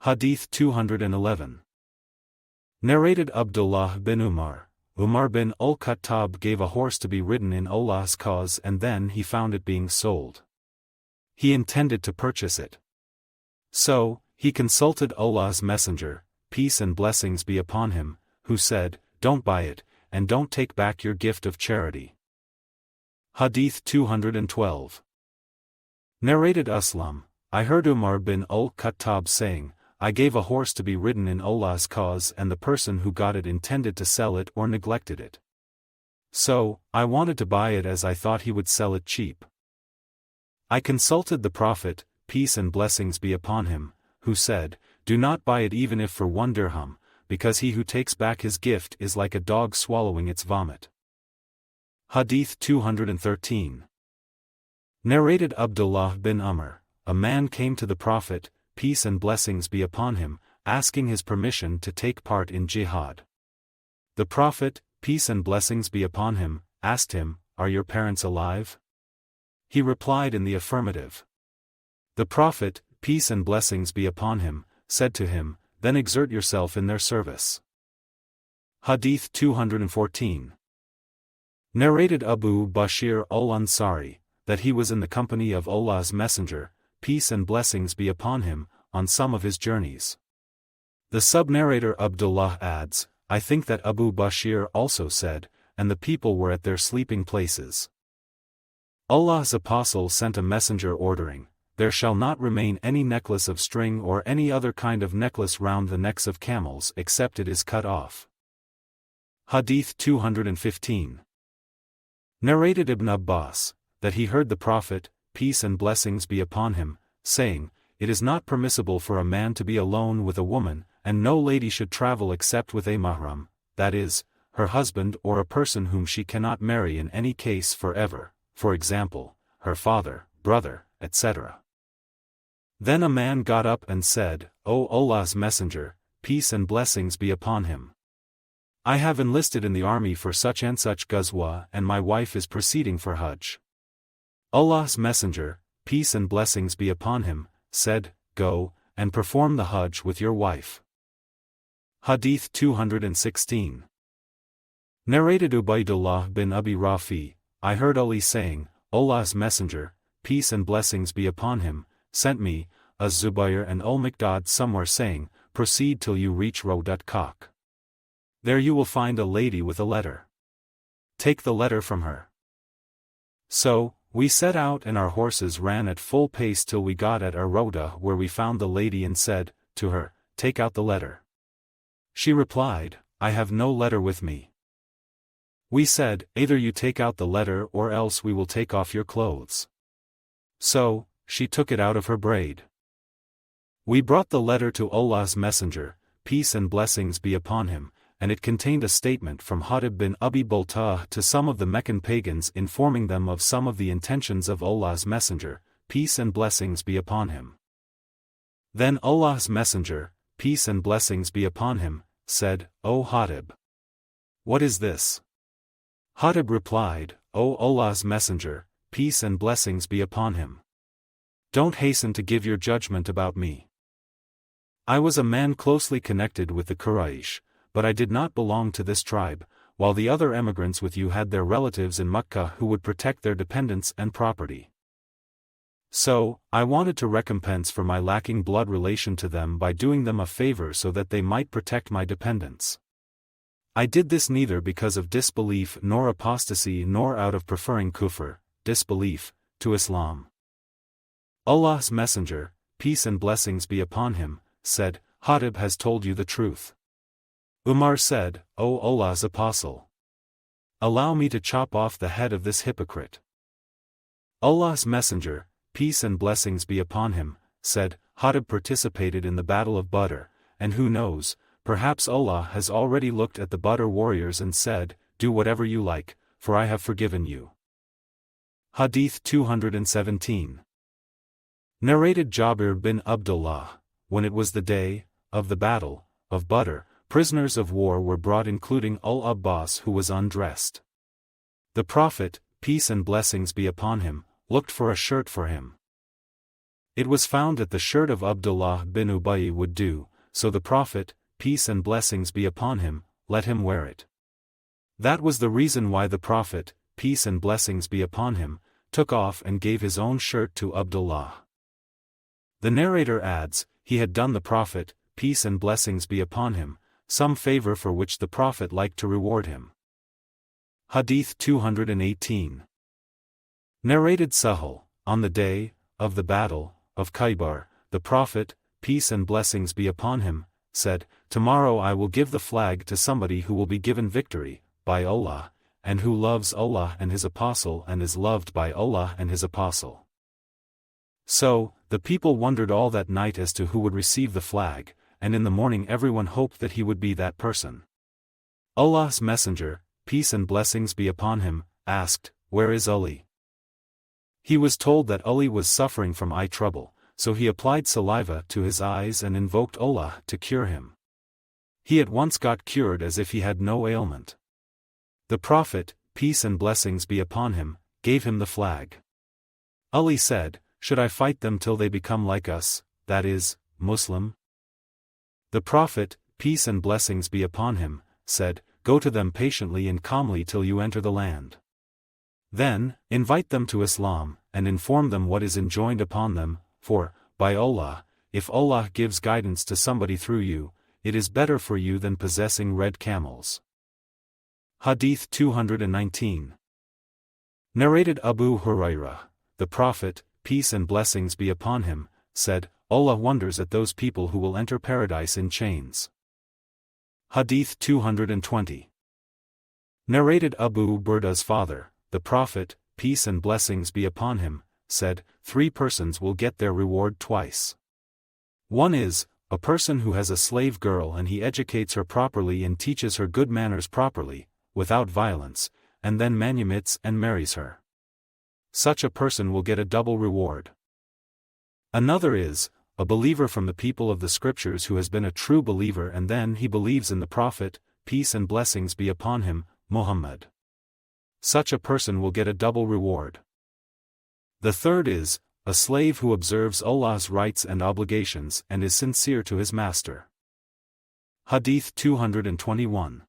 Hadīth 211. Narrated Abdullāh bin Umar bin al-Khattab gave a horse to be ridden in Allah's cause and then he found it being sold. He intended to purchase it. So, he consulted Allah's Messenger, peace and blessings be upon him, who said, "Don't buy it, and don't take back your gift of charity." Hadīth 212. Narrated Aslam, I heard Umar bin al-Khattab saying, I gave a horse to be ridden in Allah's cause and the person who got it intended to sell it or neglected it. So, I wanted to buy it as I thought he would sell it cheap. I consulted the Prophet, peace and blessings be upon him, who said, Do not buy it even if for 1 dirham, because he who takes back his gift is like a dog swallowing its vomit. Hadīth 213. Narrated Abdullāh bin Umar, a man came to the Prophet, peace and blessings be upon him, asking his permission to take part in Jihad. The Prophet, peace and blessings be upon him, asked him, Are your parents alive? He replied in the affirmative. The Prophet, peace and blessings be upon him, said to him, Then exert yourself in their service. Hadīth 214. Narrated Abu Bashir al-Ansari, that he was in the company of Allah's Messenger, peace and blessings be upon him, on some of his journeys. The sub-narrator Abdullāh adds, I think that Abu Bashir also said, and the people were at their sleeping places. Allah's apostle sent a messenger ordering, There shall not remain any necklace of string or any other kind of necklace round the necks of camels except it is cut off. Hadīth 215. Narrated Ibn Abbas, that he heard the Prophet, peace and blessings be upon him, saying, It is not permissible for a man to be alone with a woman, and no lady should travel except with a mahram, that is, her husband or a person whom she cannot marry in any case forever, for example, her father, brother, etc. Then a man got up and said, O Allah's Messenger, peace and blessings be upon him. I have enlisted in the army for such and such ghazwa and my wife is proceeding for Hajj. Allah's Messenger, peace and blessings be upon him, said, Go, and perform the Hajj with your wife. Hadīth 216. Narrated Ubaydullah bin Abi Rafi, I heard Ali saying, Allah's Messenger, peace and blessings be upon him, sent me, Az-Zubayr and Al-Miqdad somewhere saying, Proceed till you reach Rawdat-Kak. There you will find a lady with a letter. Take the letter from her. So, we set out and our horses ran at full pace till we got at Ar-Rawda where we found the lady and said, to her, Take out the letter. She replied, I have no letter with me. We said, Either you take out the letter or else we will take off your clothes. So, she took it out of her braid. We brought the letter to Allah's Messenger, peace and blessings be upon him, and it contained a statement from Hatib bin Abi Baltah to some of the Meccan pagans informing them of some of the intentions of Allah's Messenger, peace and blessings be upon him. Then Allah's Messenger, peace and blessings be upon him, said, O Hatib! What is this? Hatib replied, O Allah's Messenger, peace and blessings be upon him. Don't hasten to give your judgment about me. I was a man closely connected with the Quraysh, but I did not belong to this tribe, while the other emigrants with you had their relatives in Mecca who would protect their dependents and property. So, I wanted to recompense for my lacking blood relation to them by doing them a favor so that they might protect my dependents. I did this neither because of disbelief nor apostasy nor out of preferring kufr, disbelief, to Islam. Allah's Messenger, peace and blessings be upon him, said, Hatib has told you the truth. Umar said, O Allah's Apostle! Allow me to chop off the head of this hypocrite. Allah's Messenger, peace and blessings be upon him, said, Hatib participated in the Battle of Badr, and who knows, perhaps Allah has already looked at the Badr warriors and said, Do whatever you like, for I have forgiven you. Hadīth 217. Narrated Jabir bin Abdullāh, when it was the day of the battle of Badr, prisoners of war were brought including Al-Abbas who was undressed. The Prophet, peace and blessings be upon him, looked for a shirt for him. It was found that the shirt of Abdullāh bin Ubayy would do, so the Prophet, peace and blessings be upon him, let him wear it. That was the reason why the Prophet, peace and blessings be upon him, took off and gave his own shirt to Abdullāh. The narrator adds, he had done the Prophet, peace and blessings be upon him, some favor for which the Prophet liked to reward him. Hadith 218. Narrated Sahih, on the day of the battle of Khaybar, the Prophet, peace and blessings be upon him, said, tomorrow I will give the flag to somebody who will be given victory, by Allah, and who loves Allah and His Apostle and is loved by Allah and His Apostle. So, the people wondered all that night as to who would receive the flag, and in the morning everyone hoped that he would be that person. Allah's Messenger, peace and blessings be upon him, asked, where is Ali? He was told that Ali was suffering from eye trouble, so he applied saliva to his eyes and invoked Allah to cure him. He at once got cured as if he had no ailment. The Prophet, peace and blessings be upon him, gave him the flag. Ali said, should I fight them till they become like us, that is, Muslim? The Prophet, peace and blessings be upon him, said, go to them patiently and calmly till you enter the land. Then, invite them to Islam, and inform them what is enjoined upon them, for, by Allah, if Allah gives guidance to somebody through you, it is better for you than possessing red camels. Hadith 219. Narrated Abu Hurairah, the Prophet, peace and blessings be upon him, said, Allah wonders at those people who will enter paradise in chains. Hadith 220. Narrated Abu Burda's father, the Prophet, peace and blessings be upon him, said, 3 persons will get their reward twice. One is, a person who has a slave girl and he educates her properly and teaches her good manners properly, without violence, and then manumits and marries her. Such a person will get a double reward. Another is, a believer from the people of the Scriptures who has been a true believer and then he believes in the Prophet, peace and blessings be upon him, Muhammad. Such a person will get a double reward. The third is, a slave who observes Allah's rights and obligations and is sincere to his master. Hadith 221.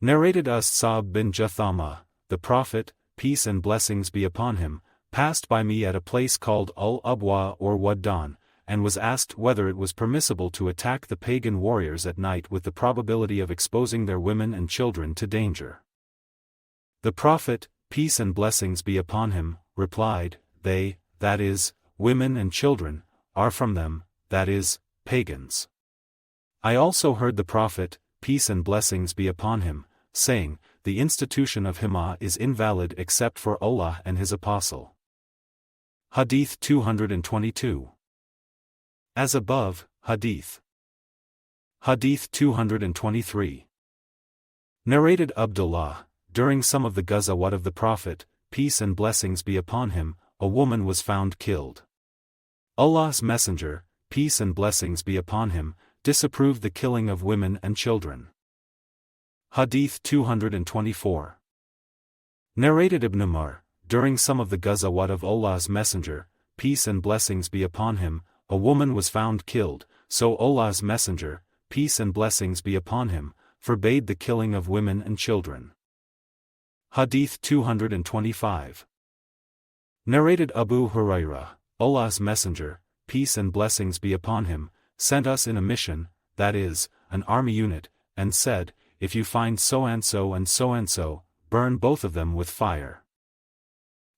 Narrated Sa'b bin Jathama, the Prophet, peace and blessings be upon him, passed by me at a place called Al-Abwa or Waddan, and was asked whether it was permissible to attack the pagan warriors at night with the probability of exposing their women and children to danger. The Prophet, peace and blessings be upon him, replied, they, that is, women and children, are from them, that is, pagans. I also heard the Prophet, peace and blessings be upon him, saying, the institution of Imā is invalid except for Allah and His Apostle. Hadith 222. As above, Hadith. Hadith 223. Narrated Abdullāh, during some of the Ghazawat of the Prophet, peace and blessings be upon him, a woman was found killed. Allah's Messenger, peace and blessings be upon him, disapproved the killing of women and children. Hadith 224. Narrated Ibn Umar, during some of the Ghazawat of Allah's Messenger, peace and blessings be upon him, a woman was found killed, so Allah's Messenger, peace and blessings be upon him, forbade the killing of women and children. Hadith 225. Narrated Abu Hurairah, Allah's Messenger, peace and blessings be upon him, sent us in a mission, that is, an army unit, and said, if you find so-and-so and so-and-so, burn both of them with fire.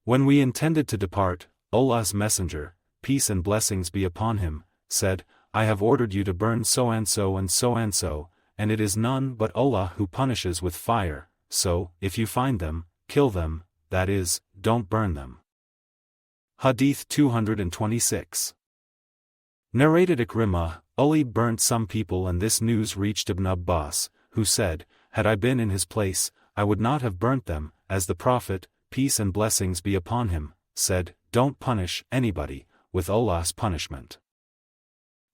When we intended to depart, Allah's Messenger, peace and blessings be upon him, said, I have ordered you to burn so-and-so and so-and-so, and it is none but Allah who punishes with fire, so, if you find them, kill them, that is, don't burn them. Hadith 226. Narrated Ikrimah, Ali burnt some people and this news reached Ibn Abbas, who said, had I been in his place, I would not have burnt them, as the Prophet, peace and blessings be upon him, said, don't punish anybody with Allah's punishment.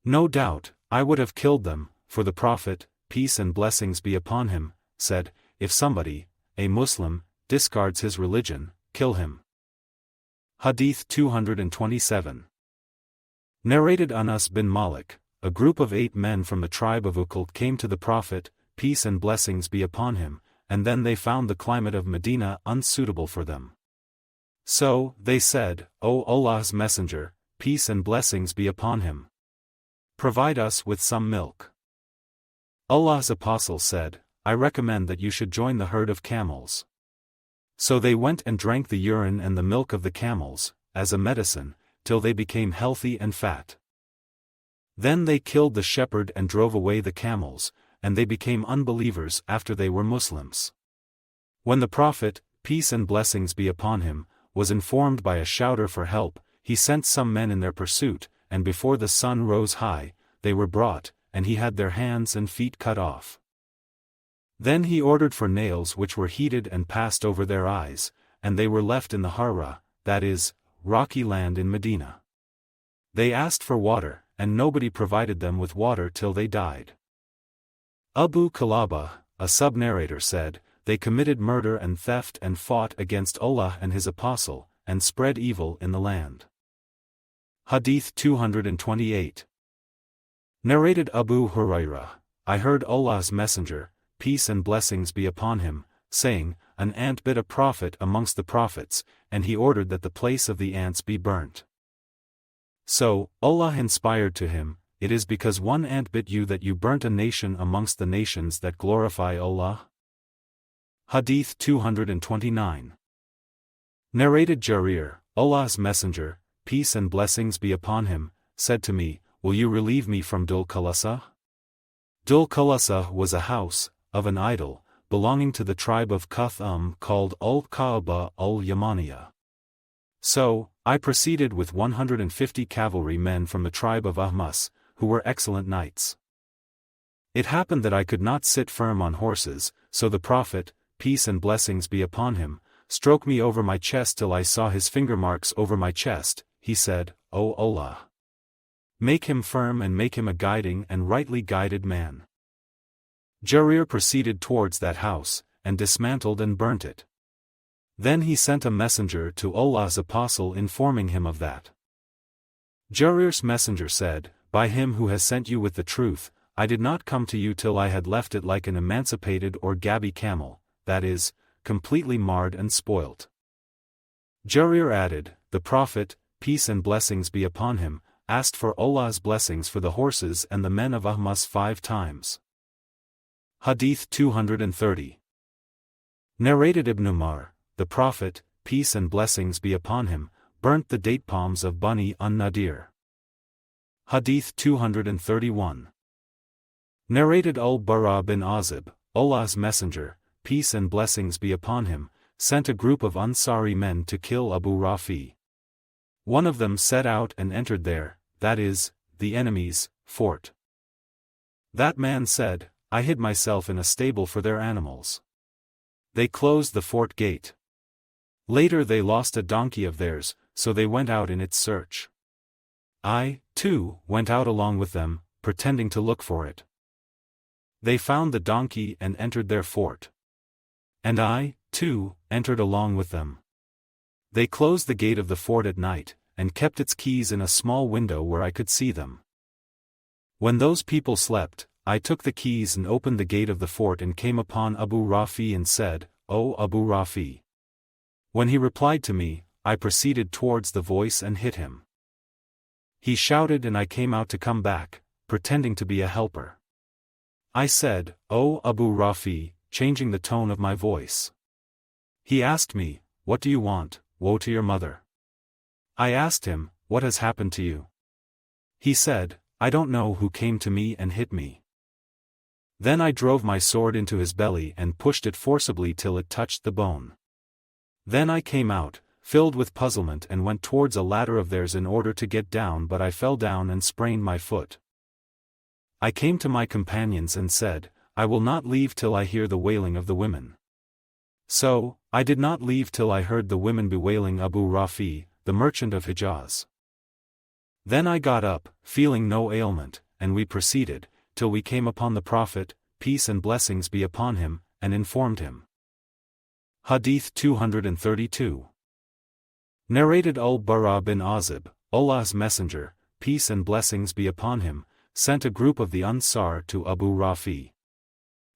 No doubt, I would have killed them, for the Prophet, peace and blessings be upon him, said, if somebody, a Muslim, discards his religion, kill him. Hadith 227. Narrated Anas bin Malik, a group of 8 men from the tribe of Uqayl came to the Prophet, peace and blessings be upon him, and then they found the climate of Medina unsuitable for them. So, they said, O Allah's Messenger, peace and blessings be upon him, provide us with some milk. Allah's Apostle said, I recommend that you should join the herd of camels. So they went and drank the urine and the milk of the camels, as a medicine, till they became healthy and fat. Then they killed the shepherd and drove away the camels, and they became unbelievers after they were Muslims. When the Prophet, peace and blessings be upon him, was informed by a shouter for help, he sent some men in their pursuit, and before the sun rose high, they were brought, and he had their hands and feet cut off. Then he ordered for nails which were heated and passed over their eyes, and they were left in the Harra, that is, rocky land in Medina. They asked for water, and nobody provided them with water till they died. Abu Kalaba, a sub-narrator said, they committed murder and theft and fought against Allah and His Apostle, and spread evil in the land. Hadith 228. Narrated Abu Hurairah, I heard Allah's Messenger, peace and blessings be upon him, saying, an ant bit a prophet amongst the prophets, and he ordered that the place of the ants be burnt. So, Allah inspired to him, it is because one ant bit you that you burnt a nation amongst the nations that glorify Allah. Hadith 229. Narrated Jarir, Allah's Messenger, peace and blessings be upon him, said to me, will you relieve me from Dhul Khalasa? Dhul Khalasa was a house, of an idol, belonging to the tribe of Qatham called Al-Kaaba al-Yamaniyah. So, I proceeded with 150 cavalry men from the tribe of Ahmas, who were excellent knights. It happened that I could not sit firm on horses, so the Prophet, peace and blessings be upon him, stroked me over my chest till I saw his finger marks over my chest. He said, O Allah! Make him firm and make him a guiding and rightly guided man. Jarir proceeded towards that house, and dismantled and burnt it. Then he sent a messenger to Allah's Apostle informing him of that. Jarir's messenger said, by him who has sent you with the truth, I did not come to you till I had left it like an emancipated or gabby camel, that is, completely marred and spoilt. Jarir added, the Prophet, peace and blessings be upon him, asked for Allah's blessings for the horses and the men of Ahmas 5 times. Hadith 230. Narrated Ibn Umar, the Prophet, peace and blessings be upon him, burnt the date palms of Bani an-Nadir. Hadith 231. Narrated Al-Barā bin Azib, Allah's Messenger, peace and blessings be upon him, sent a group of Ansari men to kill Abu Rafi. One of them set out and entered there, that is, the enemy's, fort. That man said, I hid myself in a stable for their animals. They closed the fort gate. Later they lost a donkey of theirs, so they went out in its search. I, too, went out along with them, pretending to look for it. They found the donkey and entered their fort. And I, too, entered along with them. They closed the gate of the fort at night, and kept its keys in a small window where I could see them. When those people slept, I took the keys and opened the gate of the fort and came upon Abu Rafi and said, O Abu Rafi. When he replied to me, I proceeded towards the voice and hit him. He shouted and I came out to come back, pretending to be a helper. I said, O Abu Rafi, changing the tone of my voice. He asked me, what do you want, woe to your mother? I asked him, what has happened to you? He said, I don't know who came to me and hit me. Then I drove my sword into his belly and pushed it forcibly till it touched the bone. Then I came out, filled with puzzlement and went towards a ladder of theirs in order to get down, but I fell down and sprained my foot. I came to my companions and said, I will not leave till I hear the wailing of the women. So, I did not leave till I heard the women bewailing Abu Rafi, the merchant of Hijaz. Then I got up, feeling no ailment, and we proceeded, till we came upon the Prophet, peace and blessings be upon him, and informed him. Hadith 232. Narrated Al-Barā bin Azib, Allah's Messenger, peace and blessings be upon him, sent a group of the Ansar to Abu Rafi.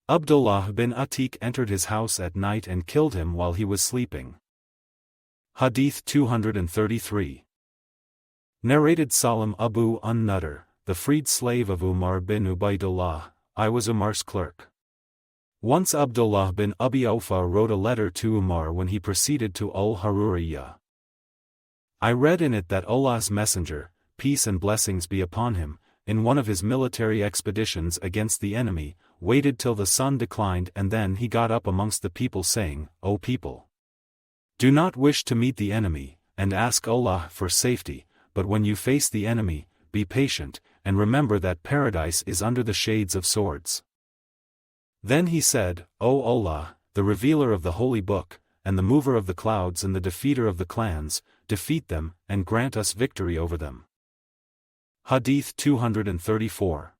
Abdullāh bin Atiq entered his house at night and killed him while he was sleeping. Hadīth 233. Narrated Salim Abu An-Nadr, the freed slave of Umar bin Ubaydullah, I was Umar's clerk. Once Abdullāh bin Abi Awfa wrote a letter to Umar when he proceeded to Al-Haruriyah. I read in it that Allah's Messenger, peace and blessings be upon him, in one of his military expeditions against the enemy, waited till the sun declined and then he got up amongst the people saying, O people! Do not wish to meet the enemy, and ask Allah for safety, but when you face the enemy, be patient, and remember that paradise is under the shades of swords. Then he said, O Allah, the revealer of the Holy Book, and the mover of the clouds and the defeater of the clans, defeat them, and grant us victory over them. Hadīth 234.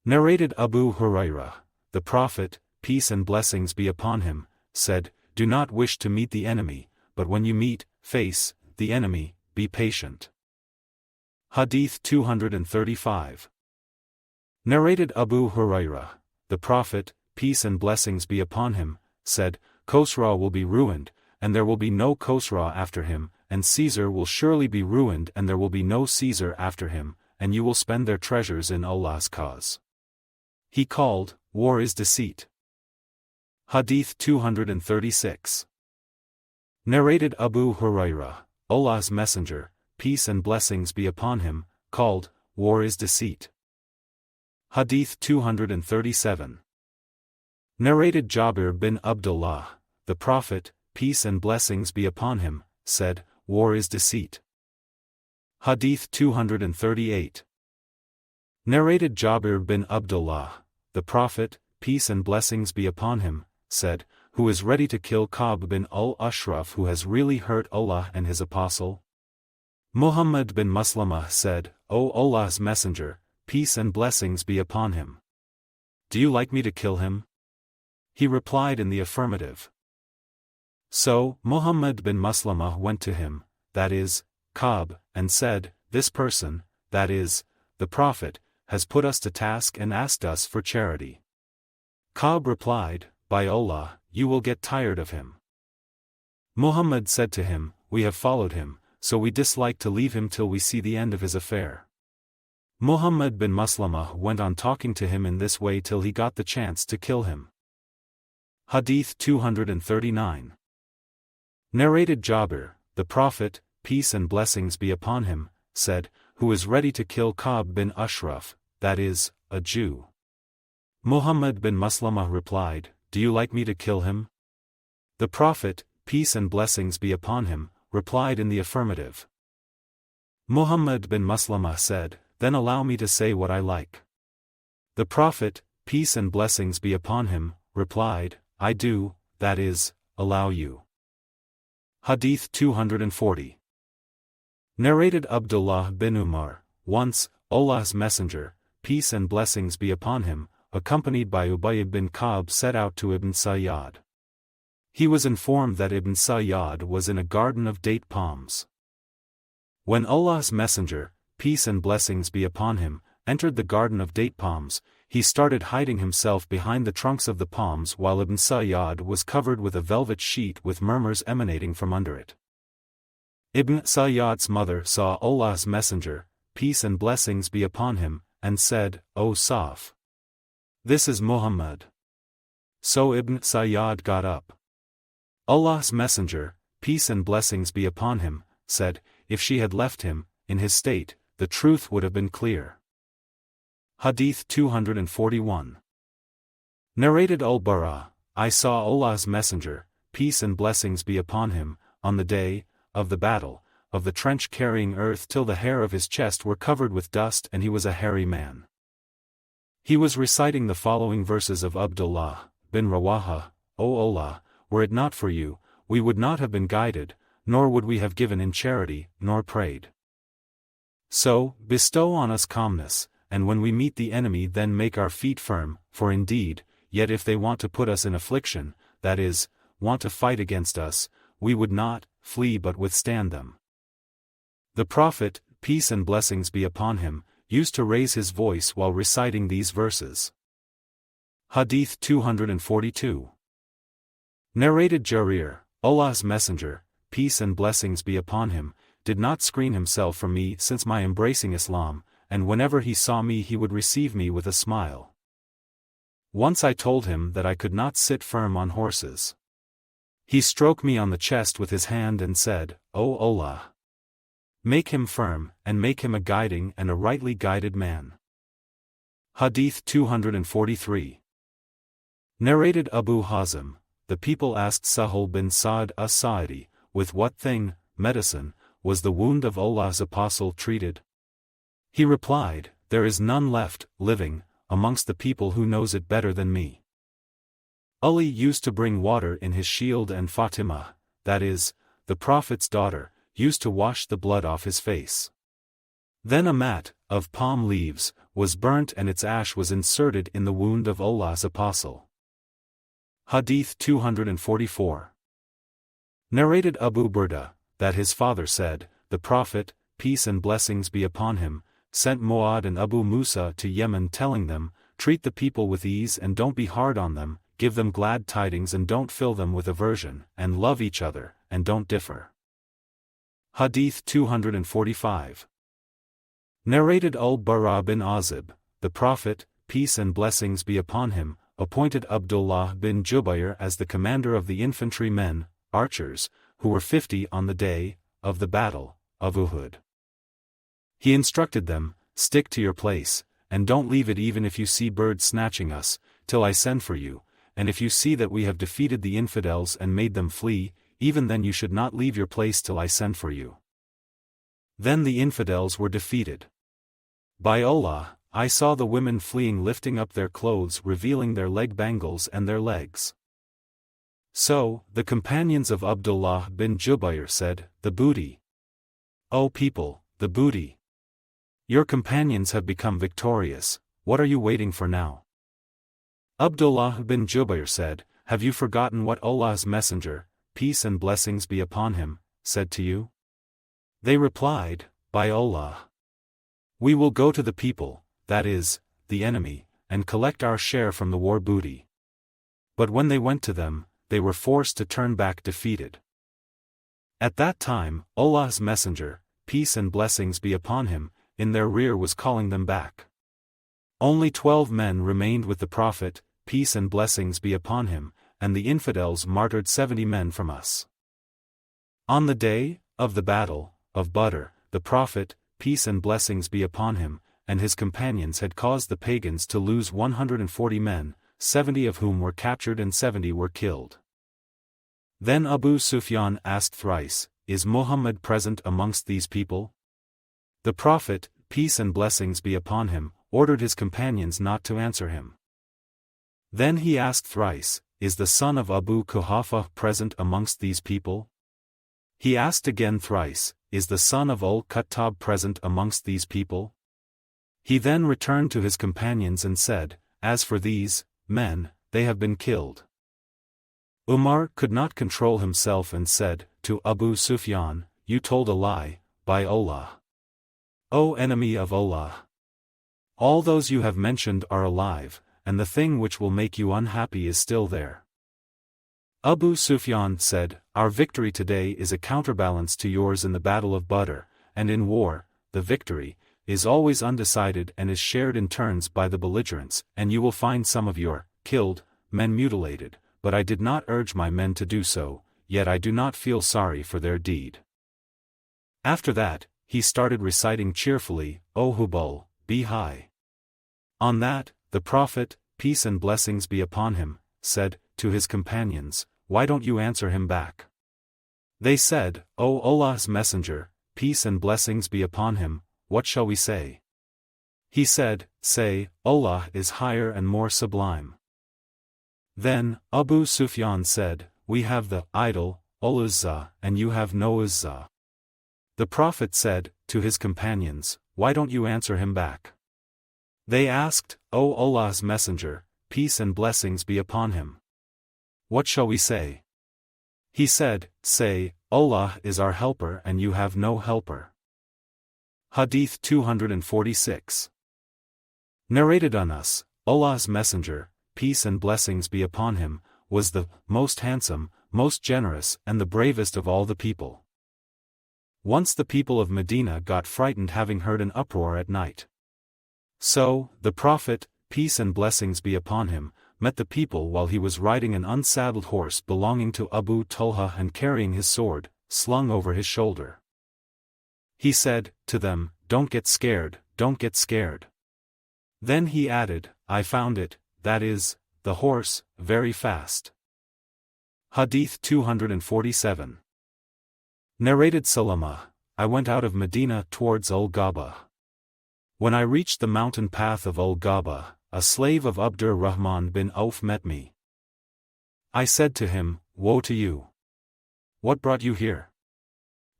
Narrated Abu Hurairah, the Prophet, peace and blessings be upon him, said, Do not wish to meet the enemy, but when you meet, face the enemy, be patient. Hadīth 235. Narrated Abu Hurairah, the Prophet, peace and blessings be upon him, said, Khosrau will be ruined, and there will be no Khosrau after him, and Caesar will surely be ruined and there will be no Caesar after him, and you will spend their treasures in Allah's cause. He called, War is deceit. Hadīth 236. Narrated Abu Hurairah, Allah's Messenger, peace and blessings be upon him, called, War is deceit. Hadīth 237. Narrated Jabir bin Abdullāh, the Prophet, peace and blessings be upon him, said, War is deceit. Hadīth 238. Narrated Jabir bin Abdullāh, the Prophet, peace and blessings be upon him, said, Who is ready to kill Ka'b bin al-Ashraf who has really hurt Allah and his apostle? Muhammad bin Maslamah said, O Allah's Messenger, peace and blessings be upon him. Do you like me to kill him? He replied in the affirmative. So, Muhammad bin Maslamah went to him, that is, Ka'b, and said, This person, that is, the Prophet, has put us to task and asked us for charity. Ka'b replied, By Allah, you will get tired of him. Muhammad said to him, We have followed him, so we dislike to leave him till we see the end of his affair. Muhammad bin Maslamah went on talking to him in this way till he got the chance to kill him. Hadīth 239. Narrated Jabir, the Prophet, peace and blessings be upon him, said, Who is ready to kill Ka'b bin Ashraf, that is, a Jew? Muhammad bin Maslamah replied, Do you like me to kill him? The Prophet, peace and blessings be upon him, replied in the affirmative. Muhammad bin Maslamah said, Then allow me to say what I like. The Prophet, peace and blessings be upon him, replied, I do, that is, allow you. Hadīth 240. Narrated Abdullāh bin Umar, once, Allah's Messenger, peace and blessings be upon him, accompanied by Ubay bin Ka'b set out to Ibn Sayyad. He was informed that Ibn Sayyad was in a garden of date palms. When Allah's Messenger, peace and blessings be upon him, entered the garden of date palms, he started hiding himself behind the trunks of the palms while Ibn Sayyad was covered with a velvet sheet with murmurs emanating from under it. Ibn Sayyad's mother saw Allah's Messenger, peace and blessings be upon him, and said, O Saf! This is Muhammad. So Ibn Sayyad got up. Allah's Messenger, peace and blessings be upon him, said, If she had left him, in his state, the truth would have been clear. Hadīth 241. Narrated Al-Barā, I saw Allah's Messenger, peace and blessings be upon him, on the day of the battle, of the trench carrying earth till the hair of his chest were covered with dust and he was a hairy man. He was reciting the following verses of Abdullāh bin Rawāḥah, O Allah, were it not for you, we would not have been guided, nor would we have given in charity, nor prayed. So, bestow on us calmness, and when we meet the enemy then make our feet firm, for indeed, yet if they want to put us in affliction, that is, want to fight against us, we would not flee but withstand them. The Prophet, peace and blessings be upon him, used to raise his voice while reciting these verses. Hadīth 242. Narrated Jarir, Allah's Messenger, peace and blessings be upon him, did not screen himself from me since my embracing Islam, and whenever he saw me he would receive me with a smile. Once I told him that I could not sit firm on horses. He stroked me on the chest with his hand and said, O Allah! Make him firm, and make him a guiding and a rightly guided man. Hadīth 243. Narrated Abu Hazim, the people asked Sahal bin Sa'd as-Sa'idi, with what thing, medicine, was the wound of Allah's apostle treated? He replied, there is none left, living, amongst the people who knows it better than me. Ali used to bring water in his shield and Fatima, that is, the Prophet's daughter, used to wash the blood off his face. Then a mat, of palm leaves, was burnt and its ash was inserted in the wound of Allah's apostle. Hadīth 244. Narrated Abu Burda, that his father said, the Prophet, peace and blessings be upon him, sent Mu'ad and Abu Musa to Yemen telling them, treat the people with ease and don't be hard on them, give them glad tidings and don't fill them with aversion, and love each other, and don't differ. Hadīth 245. Narrated Al-Barā bin Azib, the Prophet, peace and blessings be upon him, appointed Abdullāh bin Jubayr as the commander of the infantry men, archers, who were 50 on the day of the battle of Uhud. He instructed them, stick to your place, and don't leave it even if you see birds snatching us, till I send for you, and if you see that we have defeated the infidels and made them flee, even then you should not leave your place till I send for you. Then the infidels were defeated. By Allah, I saw the women fleeing lifting up their clothes revealing their leg bangles and their legs. So, the companions of Abdullāh bin Jubayr said, the booty. O people, the booty. Your companions have become victorious, what are you waiting for now? Abdullāh bin Jubayr said, have you forgotten what Allah's Messenger, peace and blessings be upon him, said to you? They replied, by Allah. We will go to the people, that is, the enemy, and collect our share from the war booty. But when they went to them, they were forced to turn back defeated. At that time, Allah's Messenger, peace and blessings be upon him, in their rear was calling them back. Only 12 men remained with the Prophet, peace and blessings be upon him, and the infidels martyred 70 men from us. On the day of the battle of Badr, the Prophet, peace and blessings be upon him, and his companions had caused the pagans to lose 140 men, 70 of whom were captured and 70 were killed. Then Abu Sufyan asked thrice, is Muhammad present amongst these people? The Prophet, peace and blessings be upon him, ordered his companions not to answer him. Then he asked thrice, is the son of Abu Quhafa present amongst these people? He asked again thrice, is the son of Al-Khattab present amongst these people? He then returned to his companions and said, as for these men, they have been killed. Umar could not control himself and said, to Abu Sufyan, you told a lie, by Allah. O enemy of Allah! All those you have mentioned are alive, and the thing which will make you unhappy is still there. Abu Sufyan said, our victory today is a counterbalance to yours in the battle of Badr, and in war, the victory is always undecided and is shared in turns by the belligerents, and you will find some of your killed men mutilated, but I did not urge my men to do so, yet I do not feel sorry for their deed. After that, he started reciting cheerfully, O Hubal, be high. On that, the Prophet, peace and blessings be upon him, said to his companions, why don't you answer him back? They said, O Allah's Messenger, peace and blessings be upon him, what shall we say? He said, say, Allah is higher and more sublime. Then, Abu Sufyan said, we have the idol, Al-Uzza, and you have no Uzza. The Prophet said, to his companions, why don't you answer him back? They asked, O Allah's Messenger, peace and blessings be upon him. What shall we say? He said, say, Allah is our helper and you have no helper. Hadīth 246. Narrated on us, Allah's Messenger, peace and blessings be upon him, was the most handsome, most generous and the bravest of all the people. Once the people of Medina got frightened having heard an uproar at night. So, the Prophet, peace and blessings be upon him, met the people while he was riding an unsaddled horse belonging to Abu Talha and carrying his sword, slung over his shoulder. He said to them, "Don't get scared, don't get scared." Then he added, "I found it, that is, the horse, very fast." Hadīth 247. Narrated Salamah, I went out of Medina towards Al-Ghabah. When I reached the mountain path of Al-Ghabah, a slave of Abdurrahman bin Auf met me. I said to him, "Woe to you! What brought you here?"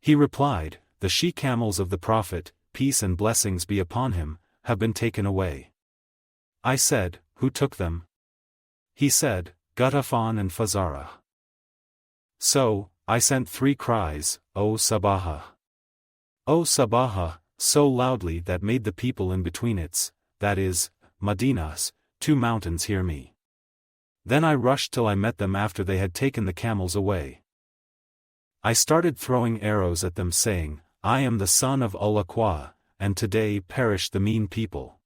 He replied, "The she-camels of the Prophet, peace and blessings be upon him, have been taken away." I said, "Who took them?" He said, "Ghatafan and Fazarah." So, I sent 3 cries, "O Sabahah! O Sabahah," so loudly that made the people in between its, that is, Madina's, 2 mountains hear me. Then I rushed till I met them after they had taken the camels away. I started throwing arrows at them saying, "I am the son of al-Aqwa, and today perish the mean people."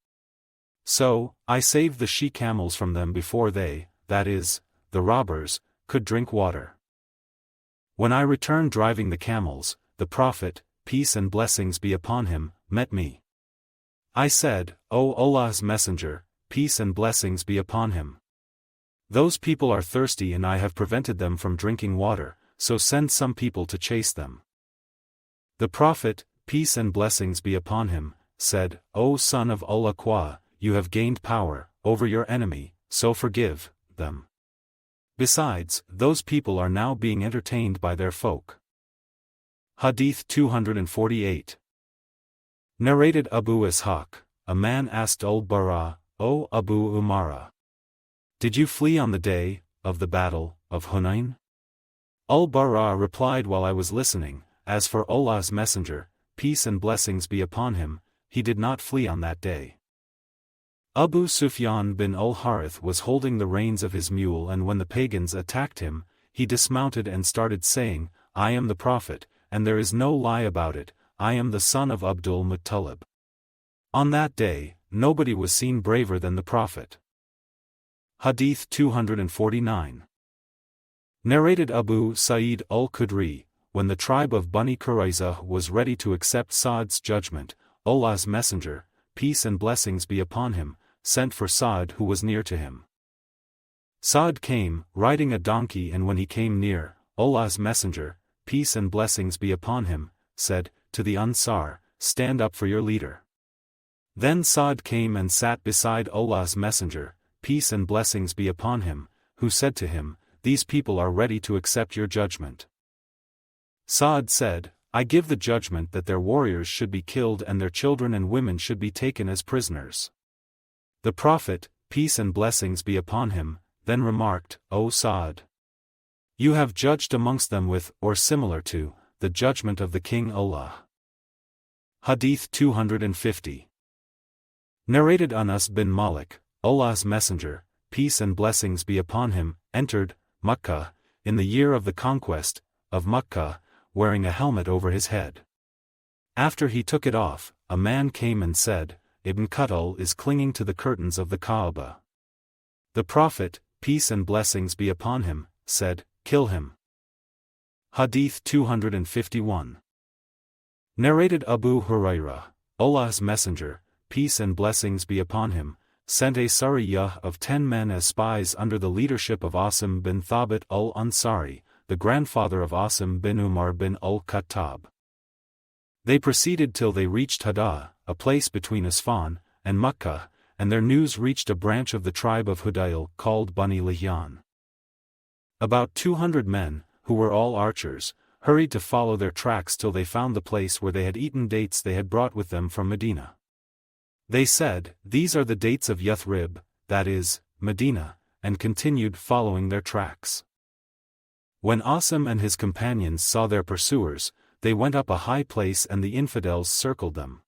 So, I saved the she-camels from them before they, that is, the robbers, could drink water. When I returned driving the camels, the Prophet, peace and blessings be upon him, met me. I said, "O Allah's Messenger, peace and blessings be upon him. Those people are thirsty and I have prevented them from drinking water, so send some people to chase them." The Prophet, peace and blessings be upon him, said, "O son of al-Aqwa, you have gained power over your enemy, so forgive them. Besides, those people are now being entertained by their folk." Hadīth 248. Narrated Abu Ishaq, a man asked Al-Barā, "O Abu Umara, did you flee on the day of the battle of Hunayn?" Al-Barā replied while I was listening, "As for Allah's Messenger, peace and blessings be upon him, he did not flee on that day." Abu Sufyan bin al-Harith was holding the reins of his mule, and when the pagans attacked him, he dismounted and started saying, "I am the Prophet, and there is no lie about it, I am the son of Abdul Muttalib." On that day, nobody was seen braver than the Prophet. Hadīth 249. Narrated Abu Sa'id al-Khudri, when the tribe of Bani Qurayza was ready to accept Sa'd's judgment, Allah's Messenger, peace and blessings be upon him, sent for Sa'd who was near to him. Sa'd came, riding a donkey, and when he came near, Allah's Messenger, peace and blessings be upon him, said, to the Ansar, "Stand up for your leader." Then Sa'd came and sat beside Allah's Messenger, peace and blessings be upon him, who said to him, "These people are ready to accept your judgment." Sa'd said, "I give the judgment that their warriors should be killed and their children and women should be taken as prisoners." The Prophet, peace and blessings be upon him, then remarked, "O Sa'd, you have judged amongst them with, or similar to, the judgment of the King Allah." Hadīth 250. Narrated Anas bin Malik, Allah's Messenger, peace and blessings be upon him, entered Makkah, in the year of the conquest of Makkah, wearing a helmet over his head. After he took it off, a man came and said, "Ibn Qutl is clinging to the curtains of the Kaaba." The Prophet, peace and blessings be upon him, said, "Kill him." Hadīth 251. Narrated Abu Hurairah, Allah's Messenger, peace and blessings be upon him, sent a sariyah of 10 men as spies under the leadership of Asim bin Thabit al-Ansari, the grandfather of Asim bin Umar bin al-Khattab. They proceeded till they reached Haddah, a place between Isfahan and Makkah, and their news reached a branch of the tribe of Hudayl called Bani Lihyan. About 200 men, who were all archers, hurried to follow their tracks till they found the place where they had eaten dates they had brought with them from Medina. They said, "These are the dates of Yathrib, that is, Medina," and continued following their tracks. When Asim and his companions saw their pursuers, they went up a high place and the infidels circled them.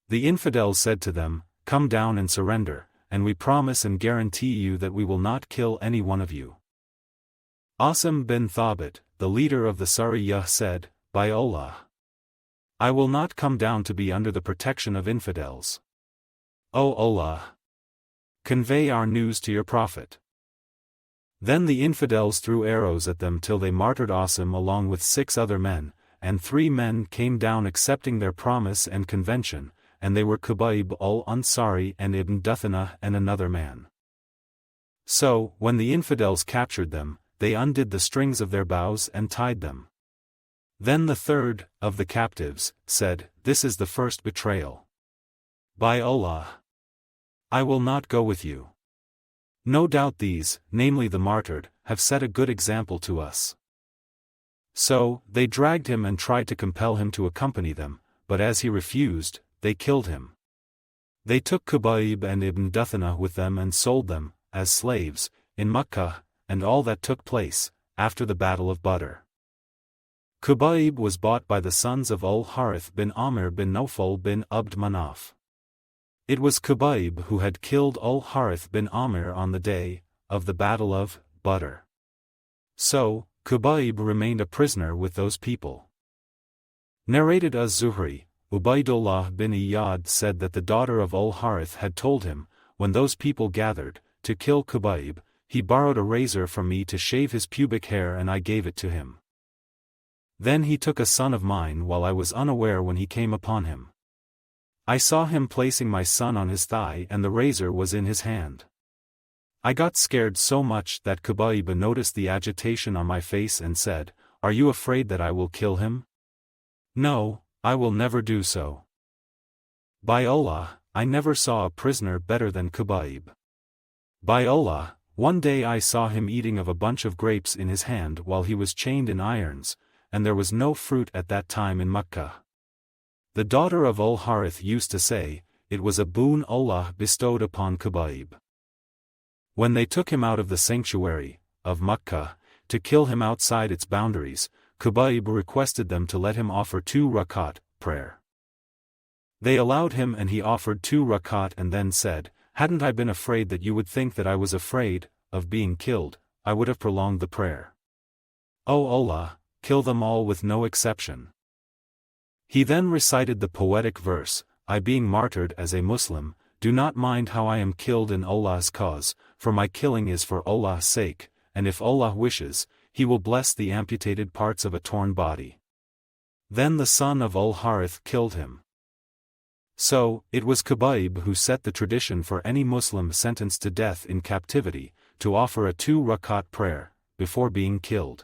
The infidels said to them, "Come down and surrender, and we promise and guarantee you that we will not kill any one of you." Asim bin Thabit, the leader of the Sariyah, said, "By Allah, I will not come down to be under the protection of infidels. O Allah, convey our news to your Prophet." Then the infidels threw arrows at them till they martyred Asim along with 6 other men, and 3 men came down accepting their promise and convention, and they were Khubayb al-Ansari and Ibn Duthanah and another man. So, when the infidels captured them, they undid the strings of their bows and tied them. Then the third of the captives said, "This is the first betrayal. By Allah, I will not go with you. No doubt these, namely the martyred, have set a good example to us." So, they dragged him and tried to compel him to accompany them, but as he refused, they killed him. They took Khubayb and Ibn Duthanah with them and sold them, as slaves, in Makkah, and all that took place, after the Battle of Badr. Khubayb was bought by the sons of al-Harith bin Amr bin Nawfal bin Abd Manaf. It was Khubayb who had killed al-Harith bin Amr on the day of the Battle of Badr. So, Khubayb remained a prisoner with those people. Narrated Az-Zuhri, Ubaydullah bin Iyad said that the daughter of al-Harith had told him, when those people gathered to kill Khubayb, he borrowed a razor from me to shave his pubic hair and I gave it to him. Then he took a son of mine while I was unaware when he came upon him. I saw him placing my son on his thigh and the razor was in his hand. I got scared so much that Khubayb noticed the agitation on my face and said, "Are you afraid that I will kill him?" "No, I will never do so. By Allah, I never saw a prisoner better than Khubayb. By Allah, one day I saw him eating of a bunch of grapes in his hand while he was chained in irons, and there was no fruit at that time in Makkah." The daughter of al-Harith used to say, "It was a boon Allah bestowed upon Khubayb." When they took him out of the sanctuary of Makkah to kill him outside its boundaries, Khubayb requested them to let him offer 2 rakat prayer. They allowed him and he offered 2 rakat and then said, "Hadn't I been afraid that you would think that I was afraid of being killed, I would have prolonged the prayer. O Allah, kill them all with no exception." He then recited the poetic verse, "I being martyred as a Muslim, do not mind how I am killed in Allah's cause, for my killing is for Allah's sake, and if Allah wishes, He will bless the amputated parts of a torn body." Then the son of al-Harith killed him. So, it was Khubayb who set the tradition for any Muslim sentenced to death in captivity, to offer a 2 rakat prayer, before being killed.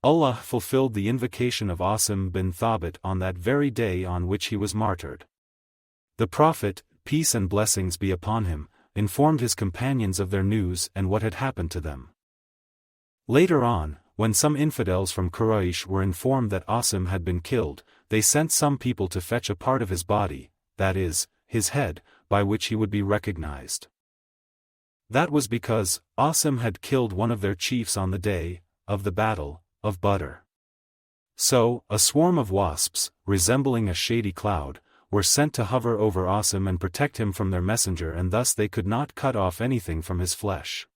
Allah fulfilled the invocation of Asim bin Thabit on that very day on which he was martyred. The Prophet, peace and blessings be upon him, informed his companions of their news and what had happened to them. Later on, when some infidels from Quraysh were informed that Asim had been killed, they sent some people to fetch a part of his body, that is, his head, by which he would be recognized. That was because Asim had killed one of their chiefs on the day of the Battle of Badr. So, a swarm of wasps, resembling a shady cloud, were sent to hover over Asim and protect him from their messenger, and thus they could not cut off anything from his flesh.